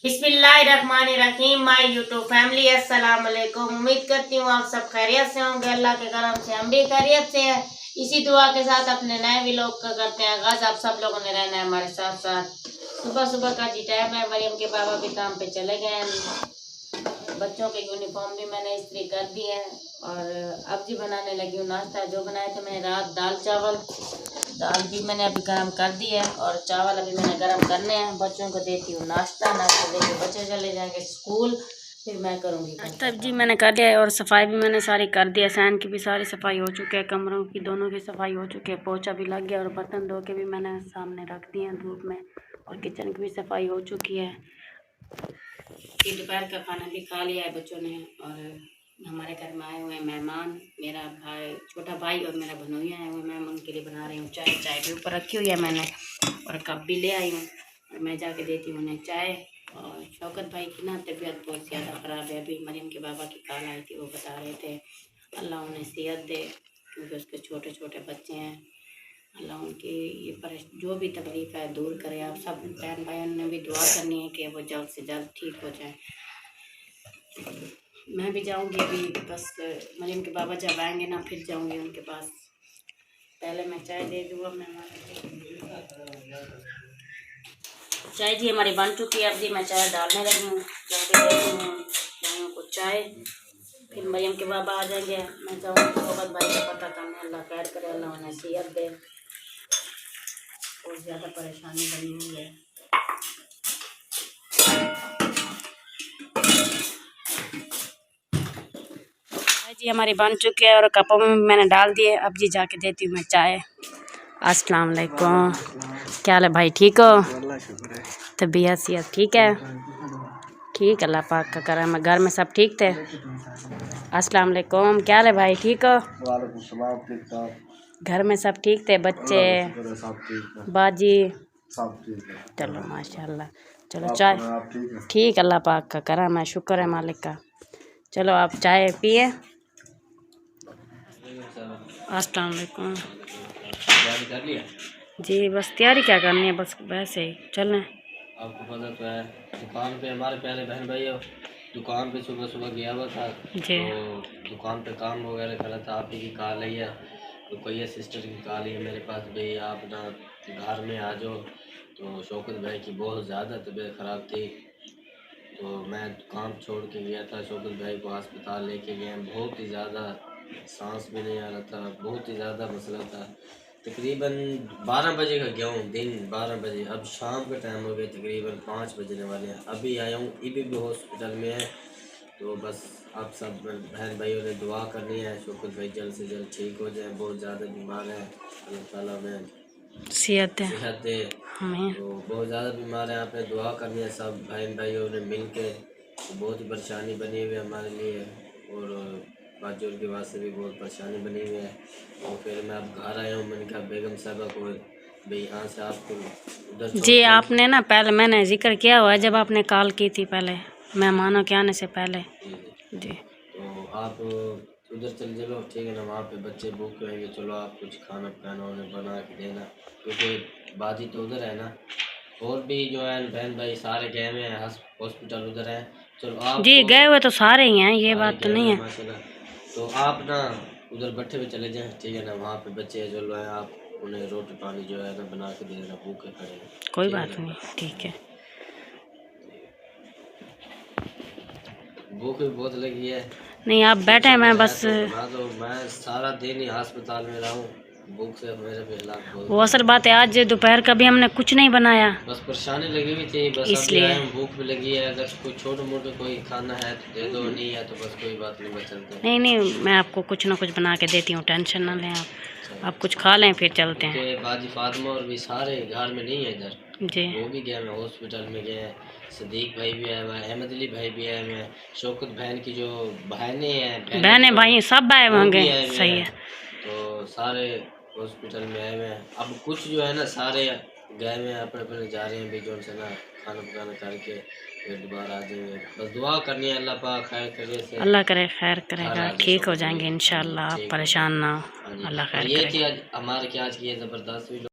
बिस्मिल्लाहिर्रहमानिर्रहीम। My YouTube family, अस्सलाम वालेकुम। उम्मीद करती हूँ आप सब खैरियत से होंगे। अल्लाह के करम से हम भी खैरियत से हैं। इसी दुआ के साथ अपने नए व्लॉग का करते हैं आगाज। आप सब लोगों ने रहना है हमारे साथ साथ। सुबह सुबह का जी टाइम है। मरियम के बाबा भी काम पे चले गए हैं। बच्चों के यूनिफॉर्म भी मैंने इस्त्री कर दी है और अब जी बनाने लगी हूँ नाश्ता। जो बनाए थे मैंने रात दाल चावल, दाल भी मैंने अभी गर्म कर दी है और चावल अभी मैंने गर्म करने हैं। बच्चों को देती हूँ नाश्ता लेके बच्चे चले जाएंगे स्कूल, फिर मैं करूँगी नाश्ता जी। मैंने कर दिया है और सफाई भी मैंने सारी कर दी है। सैन की भी सारी सफाई हो चुकी है, कमरों की दोनों की सफाई हो चुकी है, पोछा भी लग गया और बर्तन धो के भी मैंने सामने रख दिए हैं धूप में और किचन की भी सफाई हो चुकी है। दोपहर का खाना भी खा लिया है बच्चों ने और हमारे घर में आए हुए हैं मेहमान। मेरा भाई, छोटा भाई और मेरा भनोइया आए हुए हैं। मैं उनके लिए बना रही हूँ चाय। चाय भी ऊपर रखी हुई है मैंने और कप भी ले आई हूँ और मैं जाके देती हूँ उन्हें चाय। और शौकत भाई की ना तबीयत बहुत ज़्यादा ख़राब है। अभी मरियम के बाबा की कॉल आई थी, वो बता रहे थे अल्लाह उन्हें सेहत दे, क्योंकि उसके छोटे छोटे बच्चे हैं। अल्लाह उनकी ये जो भी तकलीफ़ है दूर करे। आप सब बहन भाइयों ने भी दुआ करनी है कि वो जल्द से जल्द ठीक हो जाए। मैं भी जाऊंगी अभी, बस मरियम के बाबा जब आएंगे ना फिर जाऊंगी उनके पास। पहले मैं चाय दे दूँ अपने चाय जी हमारी बन चुकी है। अब जी मैं चाय डालने लगी हूँ, जाके देती हूँ भाइयों को चाय, फिर मरियम के बाबा आ जाएंगे। मैं जाऊँगी शौकत भाई का पता करने। अल्लाह खैर करे, अल्लाह उन्हें सेहत दे। बहुत ज़्यादा परेशानी बनी हुई है। जी हमारी बन चुकी है और कपों में मैंने डाल दिए। अब जी जाके देती हूँ मैं चाय। अस्सलाम वालेकुम, क्या हाल है भाई, ठीक हो? तबीयत सेहत ठीक है? ठीक, अल्लाह पाक का करम है। घर में सब ठीक थे? अस्सलाम वालेकुम, क्या हाल है भाई, ठीक हो? घर में सब ठीक थे? बच्चे, बाजी? चलो माशाल्लाह। चलो चाय ठीक, अल्लाह पाक का करम है, शुक्र है मालिक का। चलो आप चाय पिए। अस्सलाम वालेकुम जी। बस तैयारी क्या करनी है, बस वैसे ही चलें। आपको पता तो है दुकान पे हमारे प्यारे बहन भाई दुकान पे सुबह सुबह गया हुआ था जी। तो दुकान पे काम वगैरह कर रहा था। आप ही की कॉल आई है, रुपैया सिस्टर की कॉल आई है मेरे पास, भाई आप ना घर में आ जाओ। तो शौकत भाई की बहुत ज़्यादा तबीयत ख़राब थी, तो मैं दुकान छोड़ के गया था। शौकत भाई को अस्पताल लेके गए। बहुत ही ज़्यादा सांस भी नहीं आ रहा था, बहुत ही ज़्यादा मसला था। तकरीबन 12 बजे का गया हूँ, दिन 12 बजे। अब शाम का टाइम हो गया, तकरीबन 5 बजने वाले हैं। अभी आया हूँ, अभी भी हॉस्पिटल में है। तो बस आप सब बहन भाइयों ने दुआ करनी है शौकत भाई जल्द से जल्द ठीक हो जाए। बहुत ज़्यादा बीमार है, अल्लाह ताला में सेहत दे। तो बहुत ज़्यादा बीमार है, आपने दुआ करनी है सब बहन भाइयों ने मिल के। तो बहुत ही परेशानी बनी हुई है हमारे लिए और बाजूर के वास्ते भी बहुत परेशानी बनी हुई है। तो फिर मैं अब घर आया हूँ। मैंने कहा बेगम साहबा को भाई यहाँ से आपको उधर जी। आपने ना पहले मैंने जिक्र किया हुआ है जब आपने कॉल की थी पहले, मेहमानों के आने से पहले जी। तो आप उधर चले चलो, ठीक है ना? वहाँ पे बच्चे भूखे होंगे, चलो आप कुछ खाना पकाना उन्हें बना के देना, क्योंकि बाजी तो उधर है ना। और भी जो है बहन भाई सारे गए हुए हैं, हॉस्पिटल उधर है। चलो आप जी गए हुए तो सारे ही हैं, ये बात तो नहीं है माशाल्लाह। तो आप ना उधर बैठे हुए चले जाएं, ठीक है ना? वहाँ पे बच्चे जो है आप उन्हें रोटी पानी जो है ना बना के दे देना, भूखे खड़े। कोई बात नहीं, ठीक है। भूख भी बहुत लगी है। नहीं आप बैठे, मैं बस तो मैं सारा दिन ही अस्पताल में रहा हूँ, भूख से मेरे भी हालात बहुत। वो असल बात है आज दोपहर का भी हमने कुछ नहीं बनाया, बस परेशानी लगी हुई थी, बस इसलिए भूख भी लगी है। अगर कोई छोटे मोटे कोई खाना है तो दे दो, नहीं है तो बस कोई बात नहीं, बस चलते। नहीं नहीं मैं आपको कुछ ना कुछ बना के देती हूँ, टेंशन ना लें आप कुछ खा लें फिर चलते हैं। बाजी फातिमा और भी सारे घर में नहीं है इधर जी, वो भी गए हैं हॉस्पिटल में गए हैं। सदीक भाई भी आया हुआ है, अहमद अली भाई भी आए हुए हैं, शौकत बहन की जो बहनें हैं, बहनें भाई सब आए होंगे, सही है। तो सारे हॉस्पिटल में आए हुए हैं। अब कुछ जो है ना सारे गए हुए हैं, अपने अपने जा रहे हैं बीजों से ना खाना पकाना करके फिर दोबारा आ जाएंगे। बस दुआ करनी है अल्लाह पाक खैर करे से, अल्लाह करे खैर करेगा, ठीक हो जाएंगे इंशाल्लाह, आप परेशान ना हो, अल्लाह खैर करेगा। ये थी आज हमारे की आज की ज़बरदस्त